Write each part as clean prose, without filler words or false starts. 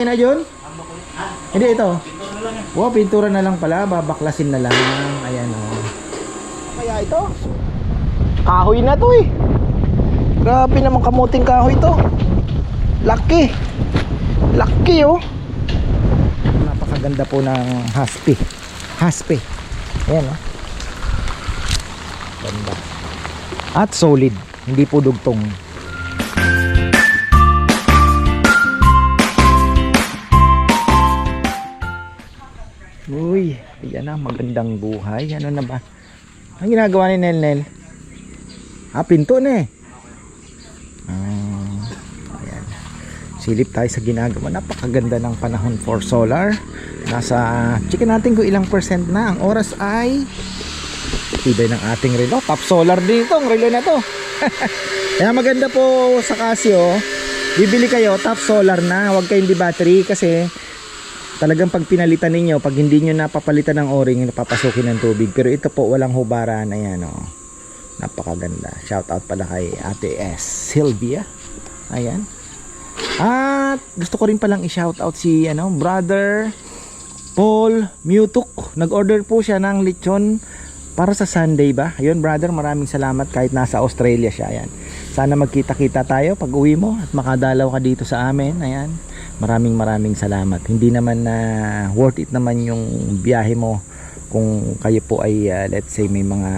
Na yun? Hindi ito. Wow, pintura na lang pala, babaklasin na lang. Ayan o. Kaya ito? Kahoy na to eh. Grabe naman kamuting kahoy to. Laki. Laki oh. Napakaganda po ng haspe. Haspe. Ayan o. Ganda. At solid. Hindi po dugtong. Uy, yan na, magandang buhay. Ano na ba? Ang ginagawa ni Nel? Pinto na eh. Ayan. Silip tayo sa ginagawa. Napakaganda ng panahon for solar. Check natin kung ilang percent na. Ang oras ay tibay ng ating relo. Top solar din ito, ang relo na to. Kaya maganda po sa Casio, bibili kayo top solar na. Huwag kayong di battery kasi talagang pag pinalitan ninyo, pag hindi nyo napapalitan ng o-ring, napapasukin ng tubig. Pero ito po, walang hubaran. Ayan o. Napakaganda. Shout out pala kay Ate S. Sylvia. Ayan. At gusto ko rin palang i-shout out si Brother Paul Mutuk. Nag-order po siya ng lechon para sa Sunday ba? Ayun brother, maraming salamat kahit nasa Australia siya. Ayan. Sana magkita-kita tayo pag uwi mo at makadalaw ka dito sa amin. Ayan. Maraming salamat. Hindi naman na worth it naman yung biyahe mo kung kayo po ay let's say may mga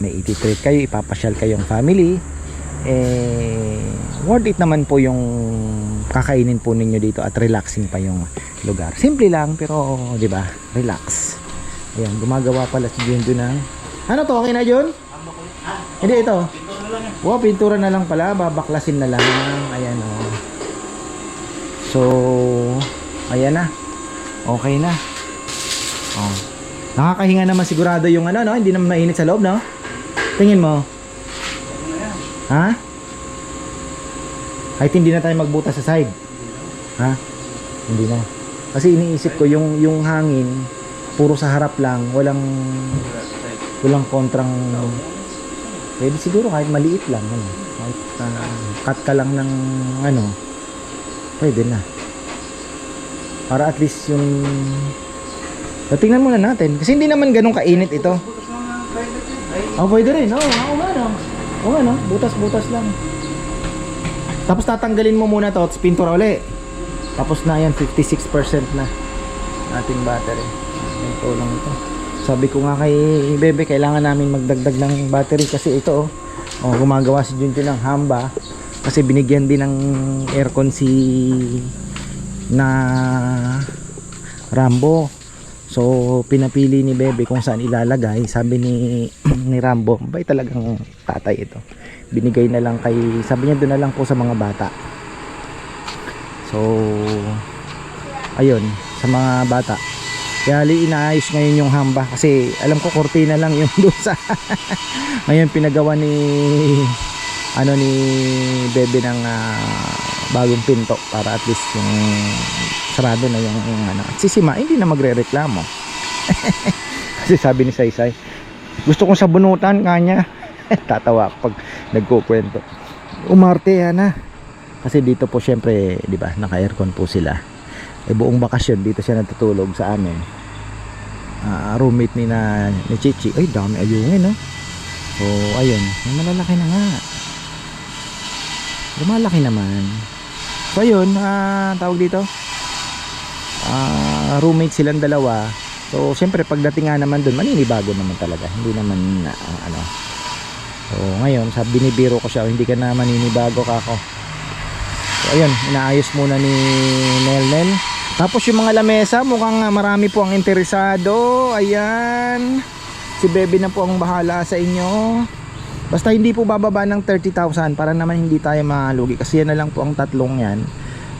may iti-treat kayo, ipapasyal kayong family, worth it naman po yung kakainin po ninyo dito at relaxing pa yung lugar. Simple lang pero 'di ba? Relax. Ayan, gumagawa pala si Jundo ng ano to, okay na Jun? Hindi ito. Wow, pintura na lang pala, babaklasin na lang. Ayan o. So, ayan na. Okay na. Oh. Nakakahinga naman sigurado yung no? Hindi naman mainit sa loob, no? Tingin mo. Ha? Kahit hindi na tayo magbuta sa side. Ha? Hindi na. Kasi iniisip ko yung hangin puro sa harap lang, walang kontrang. Pwede siguro kahit maliit lang, kahit cut ka lang ng pwede na. Para at least yung tingnan muna natin. Kasi hindi naman ganun kainit ito. Pwede rin. Oo nga no. Butas-butas lang. Tapos tatanggalin mo muna to at pintura uli. Tapos na yan, 56% na ating battery. Ito lang ito. Sabi ko nga kay Bebe, kailangan namin magdagdag ng battery kasi ito gumagawa si Junjun ng hamba. Kasi binigyan din ng aircon si Rambo. So pinapili ni Bebe kung saan ilalagay. Sabi ni Rambo, bay talagang tatay ito. Binigay na lang sabi niya doon na lang po sa mga bata. So ayun, sa mga bata. Kaya inaayos ngayon yung hamba kasi alam ko kortina lang yung doon sa ngayon pinagawa ni Bebe ng bagong pinto para at least yung sarado na yung si Sima hindi na magrereklamo. Kasi sabi ni Saysay, gusto kong sabunutan kanya. Tatawa pag nagkukwento. Umarte na. Kasi dito po syempre, 'di ba, naka-aircon po sila. Buong bakasyon dito siya natutulog sa amin. Roommate ni Chichi. Ay, dami ayungin, no? So, ayun, malalaki na nga. Lumalaki naman. So ayun, tawag dito roommate silang dalawa. So syempre pagdating nga naman doon, maninibago naman talaga. Hindi naman So ngayon, binibiro ko siya, hindi ka na maninibago kako. So ayun, inaayos muna ni Nel. Tapos yung mga lamesa, mukhang marami po ang interesado. Ayan, si Bebe na po ang bahala sa inyo. Basta hindi po bababa ng 30,000 para naman hindi tayo malugi. Kasi yan na lang po ang tatlong yan.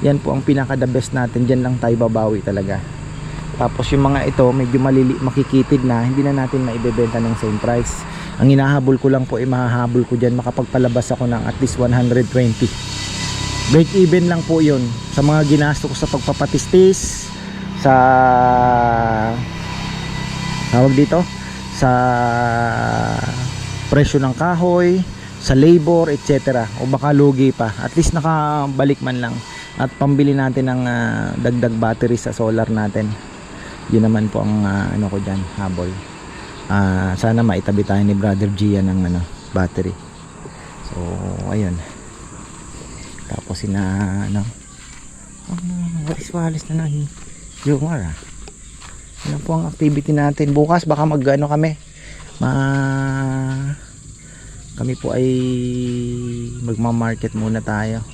Yan po ang pinaka the best natin. Diyan lang tayo babawi talaga. Tapos yung mga ito medyo makikitid na, hindi na natin maibebenta ng same price. Ang hinahabol ko lang po mahahabol ko dyan, makapagpalabas ako ng at least 120. Break even lang po yun sa mga ginasto ko sa pagpapatistis, sa tawag dito, sa presyo ng kahoy, sa labor, etc. O baka lugi pa, at least nakabalik man lang. at pambili natin ng dagdag battery sa solar natin. Yun naman po ang ano ko dyan, habol. Sana maitabi tayo ni Brother Gia ng battery. So ayun, tapos walis na yung ano po ang activity natin bukas. Baka kami kami po ay magma-market muna tayo.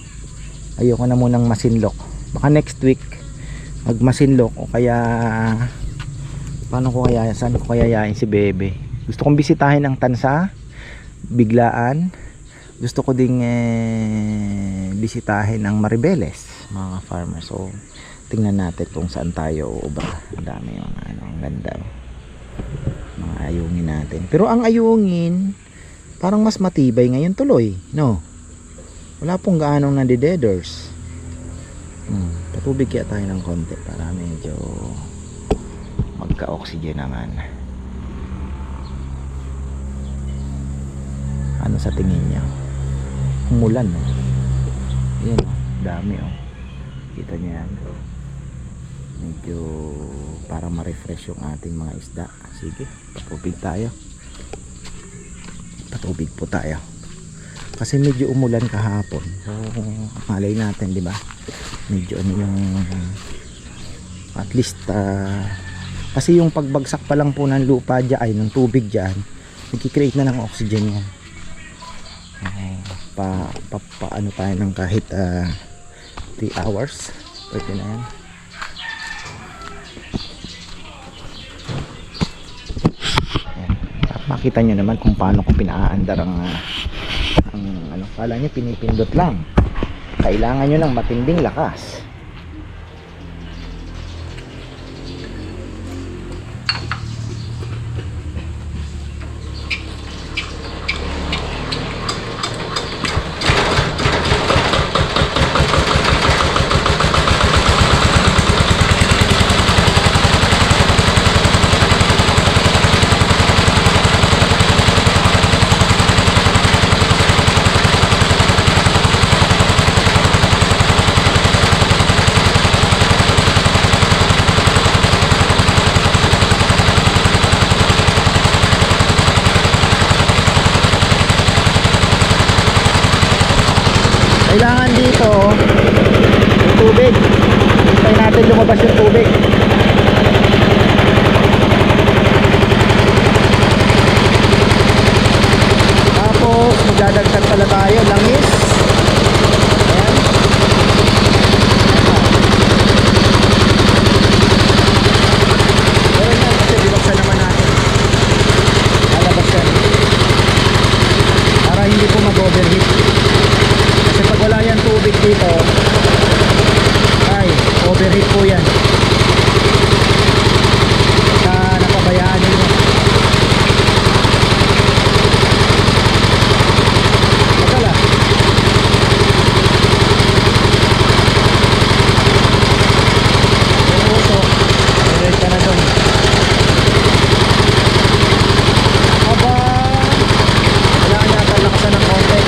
Ayoko na munang masinlok, baka next week magmasinlok, o kaya saan ko kaya yayain si Bebe. Gusto kong bisitahin ang Tansa biglaan. Gusto ko ding bisitahin ang Maribeles, mga farmers. So tingnan natin kung saan tayo uubra. Ang dami yung ang ganda mga ayungin natin. Pero ang ayungin parang mas matibay ngayon tuloy, no? Wala pong gaanong nandideders. Patubig kaya tayo ng konti para medyo magka-oxygen naman. Ano sa tingin niyo? Umulan, no? Ayan, dami, kita niyo yan. Medyo para ma-refresh yung ating mga isda. Sige, patubig po tayo kasi medyo umulan kahapon. So malay natin, di ba, medyo yung at least kasi yung pagbagsak pa lang po ng lupa dyan, ay ng tubig dyan, nagki-create na ng oxygen yan. Ano tayo ng kahit 3 hours, pwede na yan. Makita nyo naman kung paano ko pinaandar ang kala nyo pinipindot lang. Kailangan nyo ng matinding lakas. Kailangan dito yung tubig. Hintay natin lumabas yung tubig. Tapos magdadagdag pala tayo langis. Ayan. Pero yan, kasi binuksan naman natin. Lalabas yan para hindi po mag-overheat. Kasi pag wala yan tubig dito, ay overheat po yan. Napabayaan nyo. Magala. Yung uso, overheat ka na dun. Aba, kailangan yata lakasan ng konti.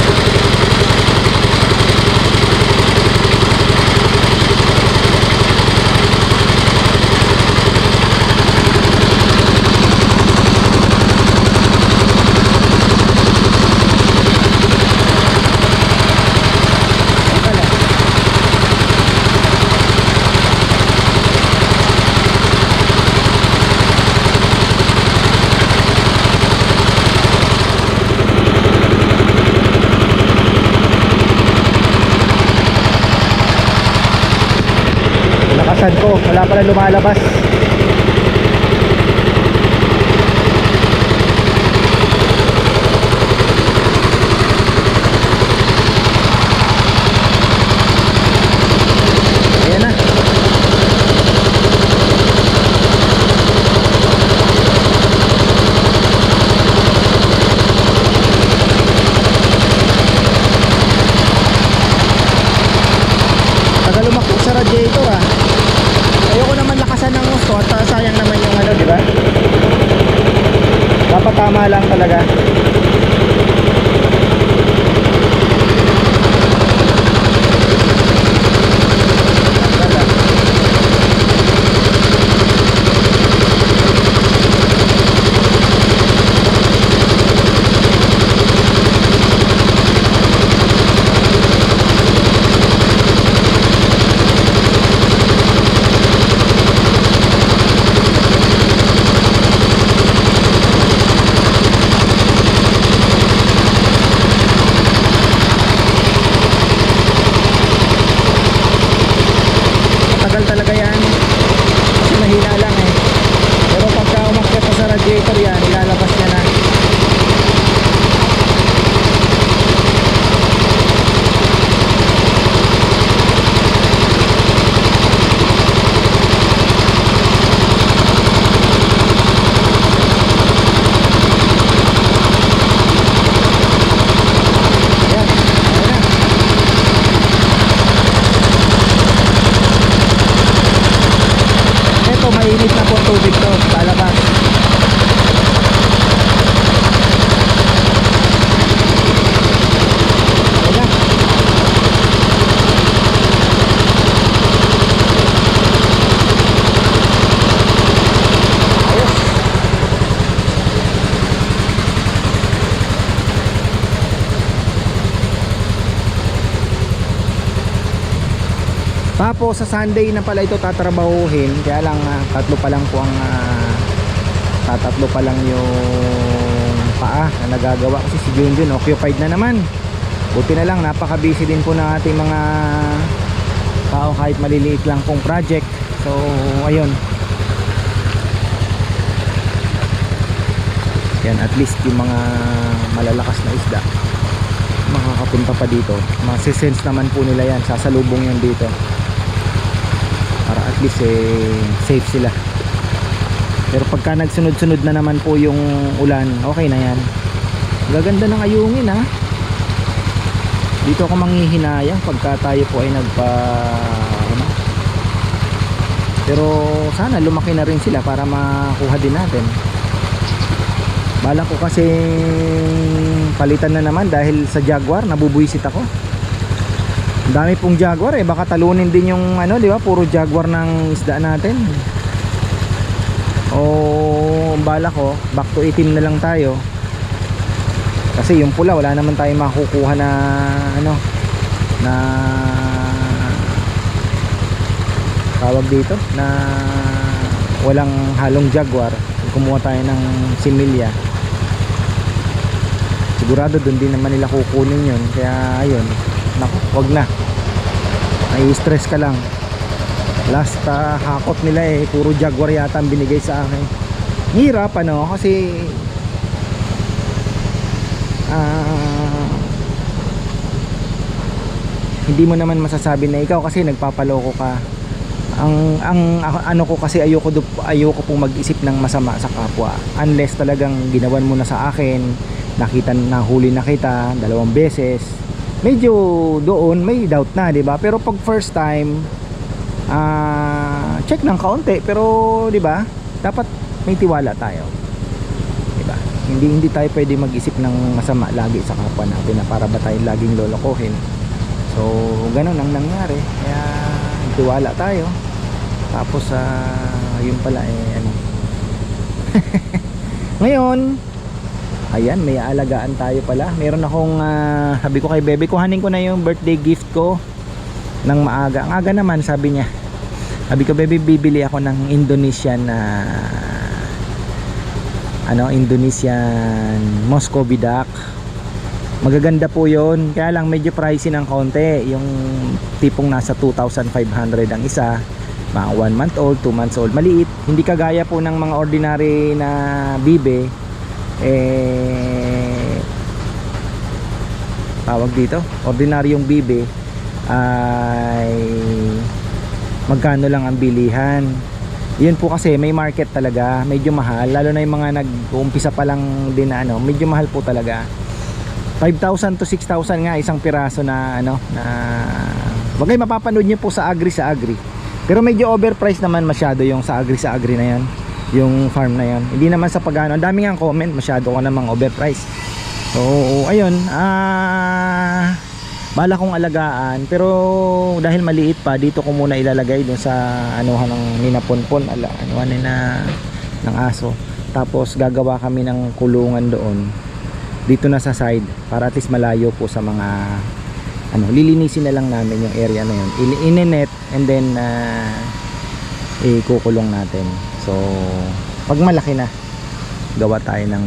Lakasan ko, wala pala lumalabas. Ayan na. Tagal lumakbo sa radiator, ayoko naman lakasan ng gusto at sayang naman yung di ba? Dapat tama lang talaga. matagal talaga yan kasi mahina lang eh. Pero pagka umakyat pa sa radiator yan, ilalabas niya na. Mainit na po tubig to, palabas. Ayan. Ayos. Tapos sa Sunday na pala ito tatrabahuhin, kaya lang tatlo pa lang po ang tatatlo pa lang yung paa na nagagawa kasi si Junjun occupied na naman. Buti na lang napaka-busy din po ng ating mga tao kahit maliliit lang pong project. So ayun. Yan, at least yung mga malalakas na isda makakapunta pa dito. Masisense naman po nila yan, sasalubong yan dito. Para at least safe sila. Pero pagka nagsunod-sunod na naman po yung ulan, okay na yan. Gaganda ng ayungin ha. Dito ako manghihinayang pagka tayo po ay ano. Pero sana lumaki na rin sila para makuha din natin. Balak ko kasi palitan na naman dahil sa Jaguar nabubuisit ako. Ang dami pong Jaguar baka talunin din yung ano, di ba? Puro Jaguar ng isda natin. O bala ko, back to itim na lang tayo. Kasi yung pula wala naman tayong makukuha na ano, na tawag dito, na walang halong Jaguar. Kumuha tayo ng similya. Sigurado doon din naman nila kukunin yun. Kaya ayun, naku, wag na. Nai-stress ka lang. Last hakot nila puro Jaguar yata ang binigay sa akin. Hirap ano, kasi hindi mo naman masasabi na ikaw kasi nagpapaloko ka. Ang ano ko kasi ayoko pong mag-isip ng masama sa kapwa unless talagang ginawan mo na sa akin, nahuli na kita 2 beses, medyo doon may doubt na, di ba? Pero pag first time check ng kaunti, pero di ba dapat may tiwala tayo, di ba? Hindi tayo pwede mag-isip ng masama lagi sa kapwa natin na para ba tayo laging lolokohin. So ganun ang nangyari, kaya tiwala tayo. Tapos yun pala ano. Ngayon ayan, may aalagaan tayo pala. Meron akong sabi ko kay Bebe, kuhanin ko na yung birthday gift ko ng maaga. Ang aga naman sabi niya. Sabi ko, Bebe, bibili ako ng Indonesian Indonesian Muscovy duck. Magaganda po yun, kaya lang medyo pricey ng konti. Yung tipong nasa 2,500 ang isa, mga 1 month old, 2 months old, maliit. Hindi kagaya po ng mga ordinary na bibe, tawag dito, ordinaryong bibe ay magkano lang ang bilihan. Yun po kasi may market talaga, medyo mahal, lalo na yung mga nag-uumpisa pa lang din na medyo mahal po talaga. 5,000 to 6,000 nga isang piraso na bagay mapapanood nyo po sa agri. Pero medyo overpriced naman masyado yung sa agri na yan, yung farm na yan. Hindi naman sa pagano, ang dami nga comment, masyado ka namang overpriced. So ayun, bala kong alagaan, pero dahil maliit pa, dito ko muna ilalagay dun sa anuhan ng ninaponpon, anuhan ng aso. Tapos gagawa kami ng kulungan doon dito na sa side para at least malayo po sa mga lilinisin na lang namin yung area na yun, ininet and then ikukulong natin. So pag malaki na, gawa tayo ng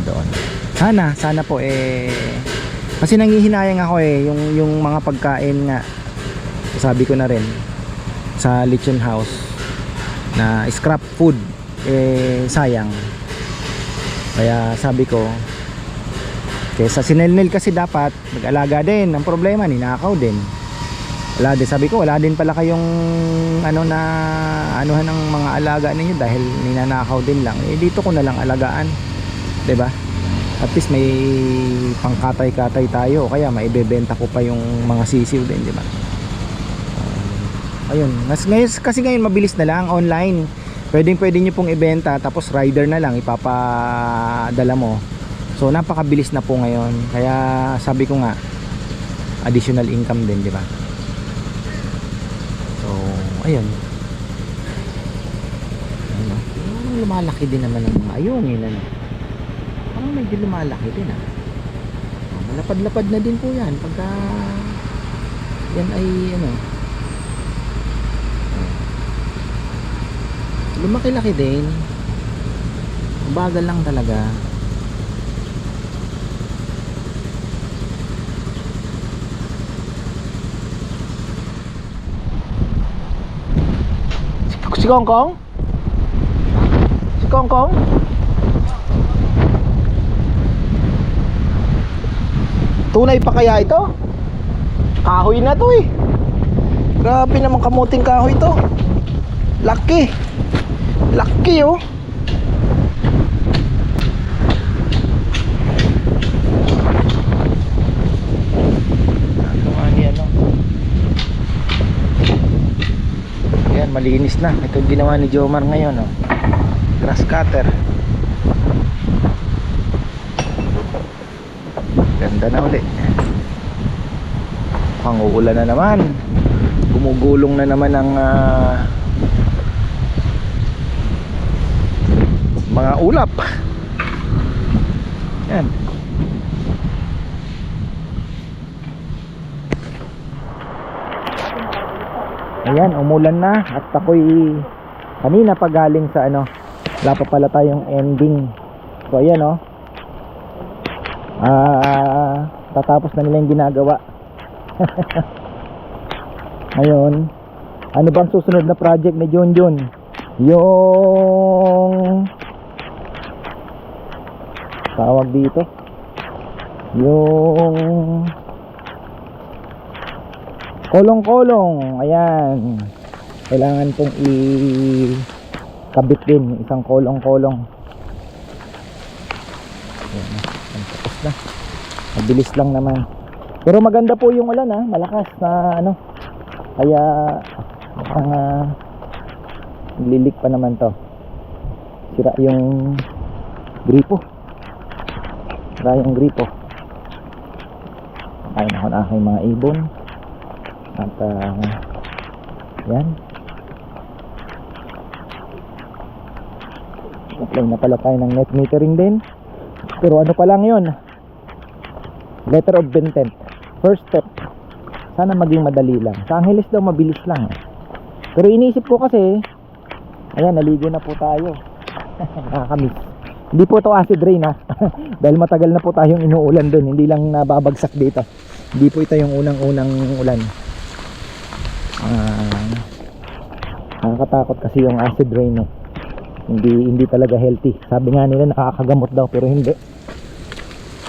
doon. Sana po kasi nangihinayang ako yung mga pagkain nga, sabi ko na rin sa lechon house na scrap food, sayang. Kaya sabi ko, kesa sinelnel kasi dapat mag-alaga din. Ang problema, ninakaw din. Wala din, sabi ko, wala din pala kayong anuhan ng mga alaga ninyo dahil ninanakaw din lang. Dito ko na lang alagaan, 'di ba? At least may pangkatay-katay tayo, kaya maibebenta ko pa yung mga sisiw din, 'di ba? Ayun, kasi ngayon mabilis na lang online. Pwede nyo pong ibenta, tapos rider na lang ipapadala mo. So napakabilis na po ngayon. Kaya sabi ko nga, additional income din, di ba? So ayun. Lumalaki din naman ang mga ayungin, ano. Parang medyo lumalaki din, ah. Malapad-lapad na din po yan pagka yan ay lumaki-laki din. Bagal lang talaga. Si Kongkong? Si Kongkong? Tunay pa kaya ito? Kahoy na to eh. Grabe naman kamuting kahoy ito. Laki. Laki oh. Yan, malinis na. Ito ginawa ni Jomar ngayon, oh. Grass cutter. Ganda na ulit. Panguulan na naman. Gumugulong na naman ang mga ulap. Yan. Ayan, umulan na at ako'y kanina pa galing sa wala pa pala tayong ending. So ayan, oh. Tatapos na nila yung ginagawa. Ngayon, ano bang susunod na project ni Junjun? Yung tawag dito, yung kolong-kolong. Ayan, kailangan pong ikabit din isang kolong-kolong. Ayan, tapos na. Mabilis lang naman, pero maganda po yung ulan, malakas na kaya lilik pa naman to. Sira yung gripo. Kain ako na aking mga ibon. At yan, apply na pala tayo ng net metering din. Pero pa lang yun, letter of intent, first step. Sana maging madali lang. Sa Angeles daw mabilis lang, pero iniisip ko kasi, ayan, naligo na po tayo. Nakakamiss. Hindi po to acid rain, dahil matagal na po tayong inuulan dun. Hindi lang nababagsak dito. Hindi po ito yung unang-unang ulan. Nakakatakot kasi yung acid rain, hindi talaga healthy. Sabi nga nila nakakagamot daw, pero hindi.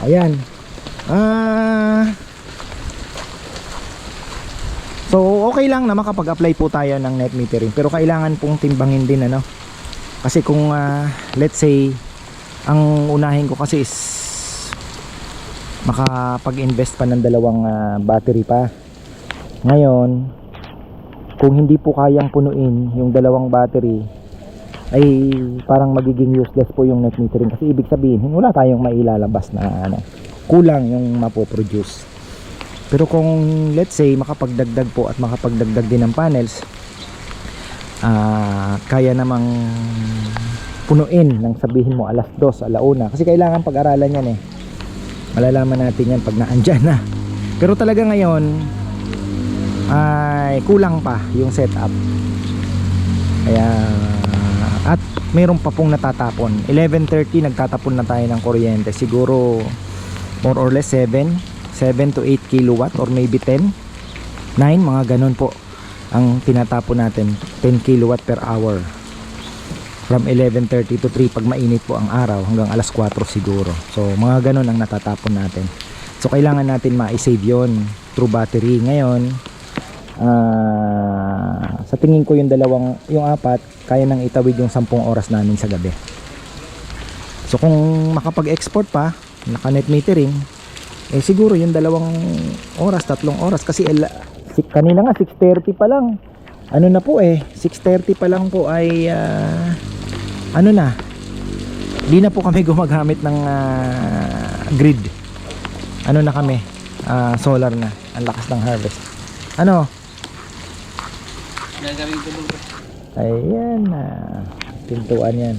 Ayan. So okay lang na makapag-apply po tayo ng net metering, pero kailangan pong timbangin din, kasi kung let's say ang unahin ko kasi is makapag-invest pa ng dalawang battery pa. Ngayon, kung hindi po kayang punuin yung dalawang battery, ay parang magiging useless po yung net metering, kasi ibig sabihin wala tayong mailalabas na kulang yung mapoproduce. Pero kung let's say makapagdagdag po at makapagdagdag din ng panels, kaya namang punuin ng sabihin mo alas 2, alauna, kasi kailangan pag-aralan yan malalaman natin yan pag naandyan na. Pero talaga ngayon ay kulang pa yung setup, kaya at mayroon pa pong natatapon. 11:30 nagtatapon na tayo ng kuryente, siguro more or less 7 to 8 kilowatt or maybe 10, 9, mga ganun po. ang tinatapon natin 10 kilowatt per hour from 11:30 to 3 pag mainit po ang araw hanggang alas 4 siguro. So mga ganun ang natatapon natin. So kailangan natin ma-save yon through battery. Ngayon sa tingin ko yung apat kaya nang itawid yung 10 oras namin sa gabi. So kung makapag-export pa, naka-net metering, siguro yung 2 oras, 3 oras kasi kanina nga 6:30 pa lang. Ano na po 6:30 pa lang po ay ano na, di na po kami gumagamit ng grid. Ano na kami, solar na. Ang lakas ng harvest. Ano? Ayan na, pintuan yan.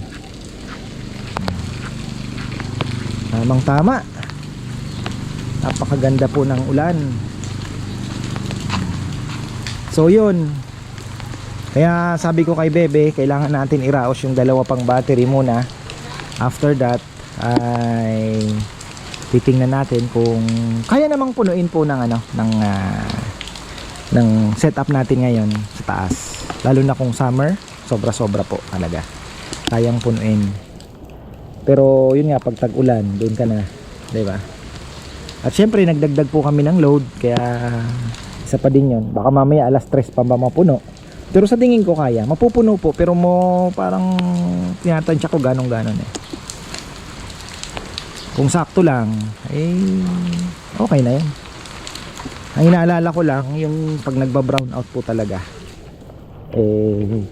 Tamang tama. Napakaganda po ng ulan. So yun, kaya sabi ko kay Bebe, kailangan natin iraos yung 2 pang battery muna. After that ay titingnan natin kung kaya namang punuin po ng ng setup natin ngayon sa taas. Lalo na kung summer, sobra-sobra po talaga. Kayang punuin. Pero yun nga, pag tag-ulan, doon ka na, 'di ba? At syempre nagdagdag po kami ng load, kaya isa pa din yun. Baka mamaya alas 3 pa ba mapuno. Pero sa tingin ko kaya, mapupuno po, pero parang tinatansya ko ganong-ganon Kung sakto lang, okay na yan. Ang inaalala ko lang, yung pag nagba-brown out po talaga,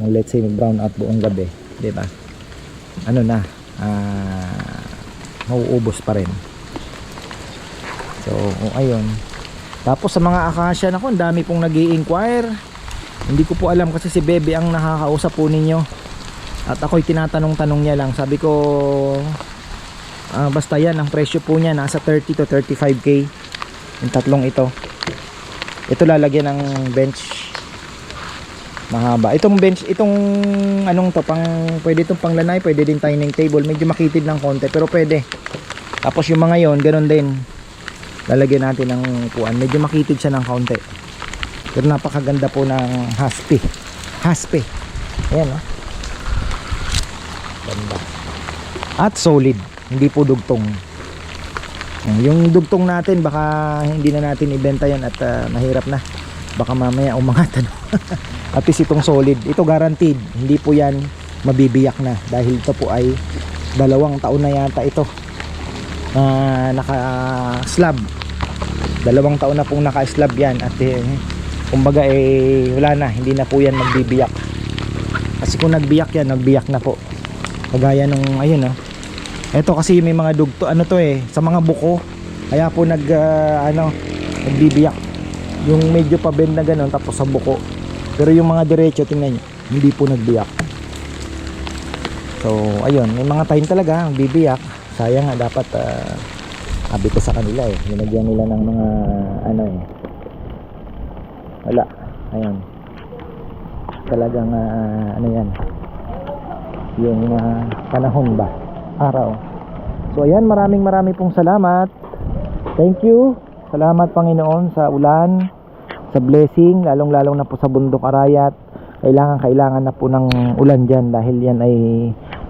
let's say nag-brown out buong gabi, diba? Ano na, mauubos pa rin. So, ayun. Tapos sa mga akasya nako, ang dami pong nag-i-inquire. Hindi ko po alam kasi si Bebe ang nakakausap po ninyo. At ako'y tinatanong-tanong niya lang. Sabi ko, basta yan, ang presyo po niya nasa 30 to 35k. Yung tatlong ito. Ito lalagyan ng bench. Mahaba. Itong bench, itong anong to, pwede itong panglanay, pwede din dining table. Medyo makitid ng konti, pero pwede. Tapos yung mga yon, ganun din. Lalagyan natin ng upuan. Medyo makitid siya ng konti. Pero napakaganda po ng haspi. Ayan ganda. At solid. Hindi po dugtong. Yung dugtong natin, baka hindi na natin ibenta yan at mahirap na. Baka mamaya umangat At least itong solid. Ito guaranteed. Hindi po yan mabibiyak na. Dahil ito po ay 2 taon na yata ito. Naka-slab. 2 taon na pong naka-slab yan. At kumbaga wala na, hindi na po yan magbibiyak. Kasi kung nagbiyak yan, nagbiyak na po. Kagaya nung ayun Ito kasi may mga dugto, sa mga buko. Kaya po nagbibiyak. Yung medyo pa-bend na ganun, tapos sa buko. Pero yung mga diretso, tingnan nyo, hindi po nagbiyak. So ayun, may mga time talaga nagbibiyak. Sayang nga, dapat sabi ko sa kanila linagyan nila ng mga wala, ayun talagang yan yung panahon ba, araw. So ayan, maraming pong salamat. Thank you, salamat Panginoon sa ulan, sa blessing, lalong na po sa bundok Arayat. Kailangan na po ng ulan dyan, dahil yan ay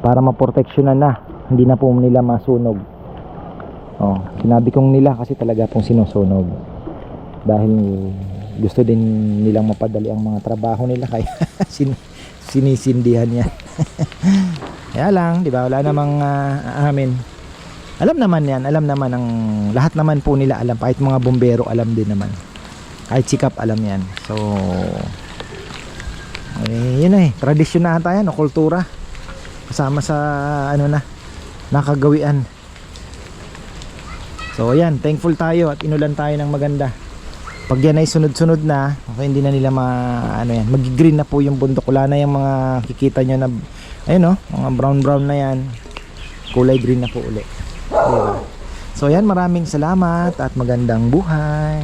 para maproteksyonan na, hindi na po nila masunog. Sinabi kong nila kasi talaga pong sinusunog, dahil gusto din nilang mapadali ang mga trabaho nila, kaya sinisindihan yan. Kaya lang, di ba, wala namang amin. Alam naman yan, alam naman ang lahat naman po nila alam, kahit mga bombero alam din naman, kahit sikap alam yan. So yun tradisyon na ata yan o kultura, kasama sa nakagawian. So ayan, thankful tayo at inulan tayo ng maganda. Pag yan ay sunod-sunod na, okay, hindi na nila mag-green na po yung bundok. Wala na yung mga kikita nyo na mga brown na yan. Kulay green na po uli, diba? So ayan, maraming salamat at magandang buhay.